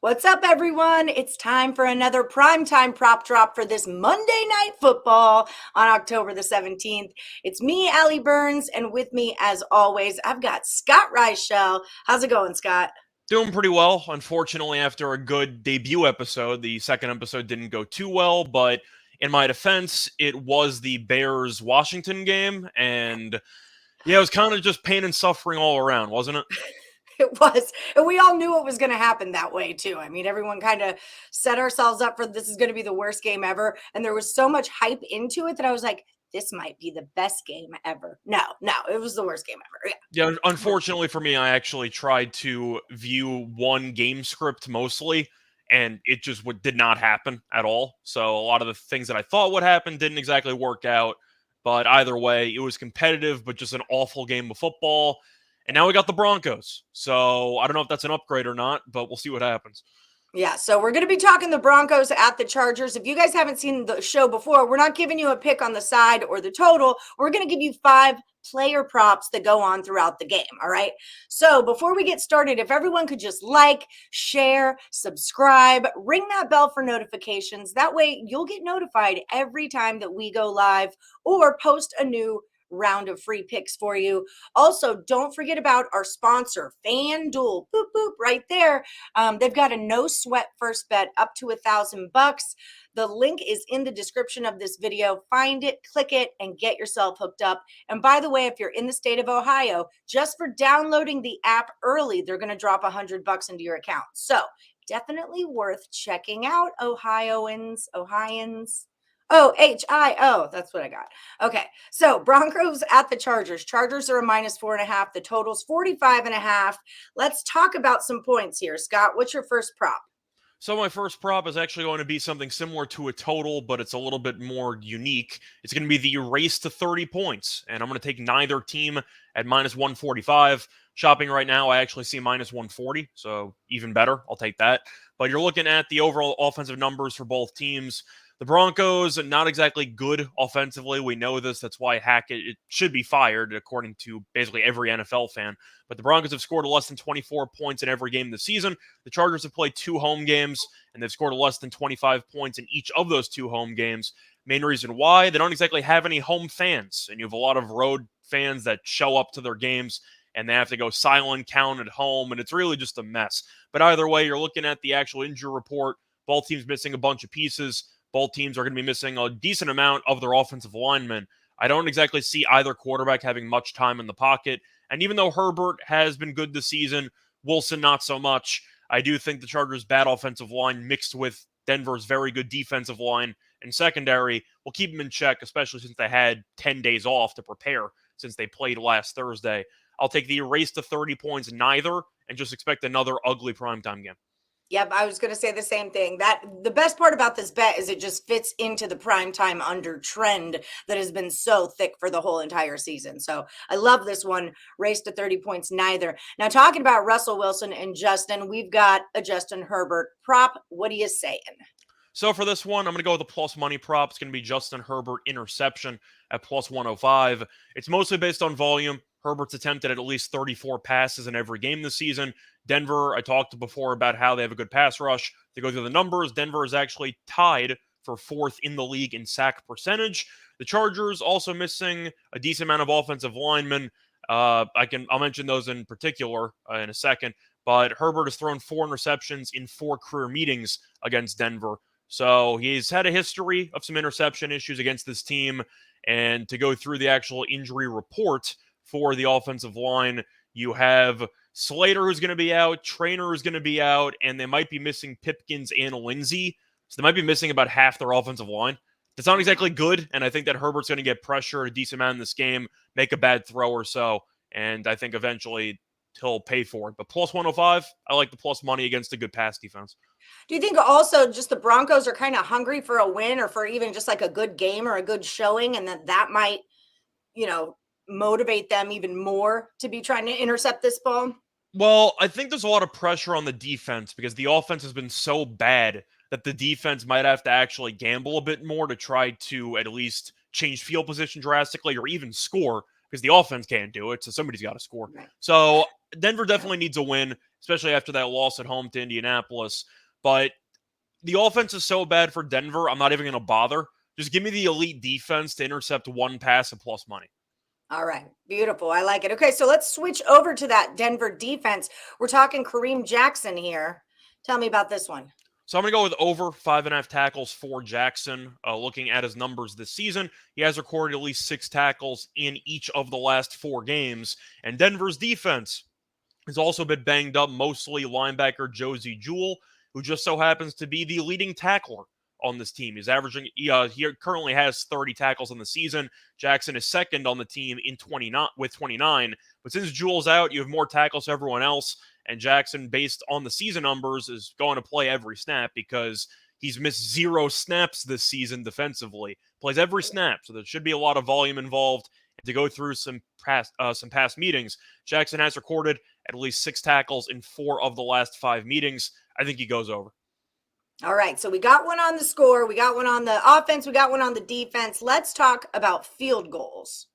What's up, everyone? It's time for another primetime prop drop for this Monday Night Football on October the 17th. It's me, Allie Burns, and with me, as always, I've got Scott Reichel. How's it going, Scott? Doing pretty well. Unfortunately, after a good debut episode, the second episode didn't go too well, but in my defense, it was the Bears-Washington game, and yeah, it was kind of just pain and suffering all around, wasn't it? It was, and we all knew it was going to happen that way too. I mean, everyone kind of set ourselves up for this is going to be the worst game ever, and there was so much hype into it that I was like, this might be the best game ever. No, it was the worst game ever. Yeah, unfortunately for me, I actually tried to view one game script mostly, and it just did not happen at all. So a lot of the things that I thought would happen didn't exactly work out. But either way, it was competitive, but just an awful game of football. And now we got the Broncos. So I don't know if that's an upgrade or not, but we'll see what happens. Yeah, so we're going to be talking the Broncos at the Chargers. If you guys haven't seen the show before, we're not giving you a pick on the side or the total. We're going to give you 5 player props that go on throughout the game. All right. So before we get started, if everyone could just like, share, subscribe, ring that bell for notifications. That way you'll get notified every time that we go live or post a new round of free picks for you. Also, don't forget about our sponsor, FanDuel. Boop, boop, right there. They've got a no sweat first bet up to $1,000. The link is in the description of this video. Find it, click it, and get yourself hooked up. And by the way, if you're in the state of Ohio, just for downloading the app early, they're going to drop $100 into your account. So definitely worth checking out, Ohioans. Ohio. That's what I got. Okay. So Broncos at the Chargers. Chargers are a -4.5. The total's 45.5. Let's talk about some points here. Scott, what's your first prop? So my first prop is actually going to be something similar to a total, but it's a little bit more unique. It's going to be the race to 30 points, and I'm going to take neither team at -145. Shopping right now, I actually see -140, so even better. I'll take that. But you're looking at the overall offensive numbers for both teams. The Broncos are not exactly good offensively. We know this. That's why Hackett should be fired, according to basically every NFL fan. But the Broncos have scored less than 24 points in every game this season. The Chargers have played 2 home games, and they've scored less than 25 points in each of those 2 home games. Main reason why, they don't exactly have any home fans, and you have a lot of road fans that show up to their games, and they have to go silent count at home, and it's really just a mess. But either way, you're looking at the actual injury report. Both teams missing a bunch of pieces. Both teams are going to be missing a decent amount of their offensive linemen. I don't exactly see either quarterback having much time in the pocket. And even though Herbert has been good this season, Wilson not so much. I do think the Chargers' bad offensive line mixed with Denver's very good defensive line and secondary will keep them in check, especially since they had 10 days off to prepare since they played last Thursday. I'll take the race to 30 points neither and just expect another ugly primetime game. Yep, I was going to say the same thing. That the best part about this bet is it just fits into the primetime under trend that has been so thick for the whole entire season. So I love this one. Race to 30 points neither. Now, talking about Russell Wilson and Justin, we've got a Justin Herbert prop. What are you saying? So for this one, I'm going to go with the plus money prop. It's going to be Justin Herbert interception at plus 105. It's mostly based on volume. Herbert's attempted at least 34 passes in every game this season. Denver, I talked before about how they have a good pass rush. To go through the numbers, Denver is actually tied for 4th in the league in sack percentage. The Chargers also missing a decent amount of offensive linemen. I'll mention those in particular in a second. But Herbert has thrown 4 interceptions in 4 career meetings against Denver. So he's had a history of some interception issues against this team. And to go through the actual injury report for the offensive line, you have Slater who's going to be out, Trainer who's going to be out, and they might be missing Pipkins and Lindsey. So they might be missing about half their offensive line. That's not exactly good, and I think that Herbert's going to get pressure a decent amount in this game, make a bad throw or so, and I think eventually he'll pay for it. But plus 105, I like the plus money against a good pass defense. Do you think also just the Broncos are kind of hungry for a win or for even just like a good game or a good showing, and that might, motivate them even more to be trying to intercept this ball? Well, I think there's a lot of pressure on the defense because the offense has been so bad that the defense might have to actually gamble a bit more to try to at least change field position drastically or even score because the offense can't do it, so somebody's got to score. Right. So Denver definitely needs a win. especially after that loss at home to Indianapolis. But the offense is so bad for Denver, I'm not even going to bother. Just give me the elite defense to intercept one pass and plus money. All right. Beautiful. I like it. Okay. So let's switch over to that Denver defense. We're talking Kareem Jackson here. Tell me about this one. So I'm going to go with over 5.5 tackles for Jackson. Looking at his numbers this season, he has recorded at least 6 tackles in each of the last 4 games. And Denver's defense has also been banged up, mostly linebacker Josie Jewell, who just so happens to be the leading tackler on this team. He's averaging, he currently has 30 tackles in the season. Jackson is second on the team in 29. But since Jewell's out, you have more tackles than everyone else. And Jackson, based on the season numbers, is going to play every snap because he's missed 0 snaps this season defensively. Plays every snap, so there should be a lot of volume involved. And to go through some past meetings, Jackson has recorded at least 6 tackles in 4 of the last 5 meetings. I think he goes over. All right. So we got one on the score. We got one on the offense. We got one on the defense. Let's talk about field goals.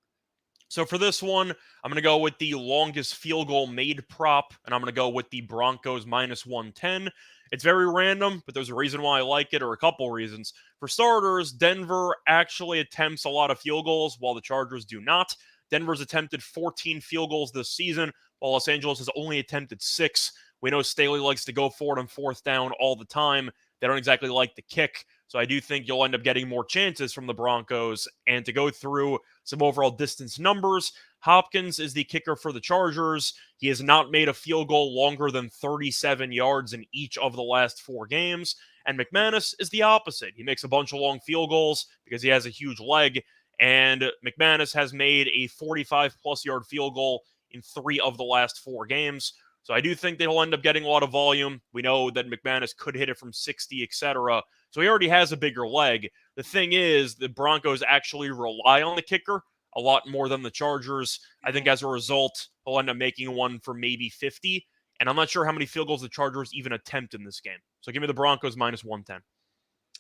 So for this one, I'm going to go with the longest field goal made prop, and I'm going to go with the Broncos minus 110. It's very random, but there's a reason why I like it, or a couple reasons. For starters, Denver actually attempts a lot of field goals, while the Chargers do not. Denver's attempted 14 field goals this season, while Los Angeles has only attempted 6. We know Staley likes to go for it on 4th down all the time. They don't exactly like the kick. So I do think you'll end up getting more chances from the Broncos. And to go through some overall distance numbers, Hopkins is the kicker for the Chargers. He has not made a field goal longer than 37 yards in each of the last 4 games. And McManus is the opposite. He makes a bunch of long field goals because he has a huge leg. And McManus has made a 45-plus yard field goal in 3 of the last 4 games. So I do think they'll end up getting a lot of volume. We know that McManus could hit it from 60, etc. So he already has a bigger leg. The thing is, the Broncos actually rely on the kicker a lot more than the Chargers. I think as a result, he'll end up making one for maybe 50. And I'm not sure how many field goals the Chargers even attempt in this game. So give me the Broncos minus 110.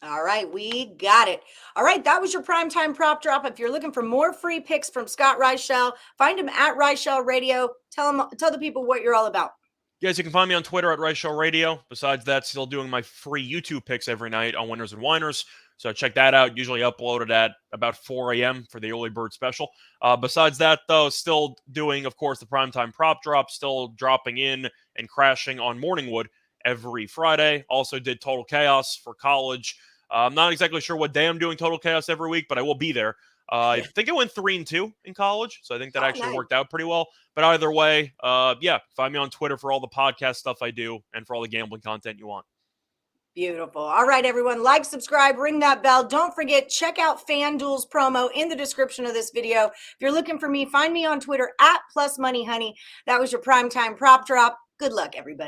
All right, we got it. All right, that was your primetime prop drop. If you're looking for more free picks from Scott Reichel, find him at Reichel Radio. Tell the people what you're all about. Guys, you can find me on Twitter at Reichel Radio. Besides that, still doing my free YouTube picks every night on Winners and Winers. So check that out. Usually uploaded at about 4 a.m. for the early bird special. Besides that, though, still doing, of course, the primetime prop drop, still dropping in and crashing on Morningwood every Friday. Also did Total Chaos for college. I'm not exactly sure what day I'm doing Total Chaos every week, but I will be there. I think I went 3-2 in college, so I think that actually worked out pretty well. But either way, find me on Twitter for all the podcast stuff I do and for all the gambling content you want. Beautiful. All right, everyone. Like, subscribe, ring that bell. Don't forget, check out FanDuel's promo in the description of this video. If you're looking for me, find me on Twitter at +moneyhoney. That was your primetime prop drop. Good luck, everybody.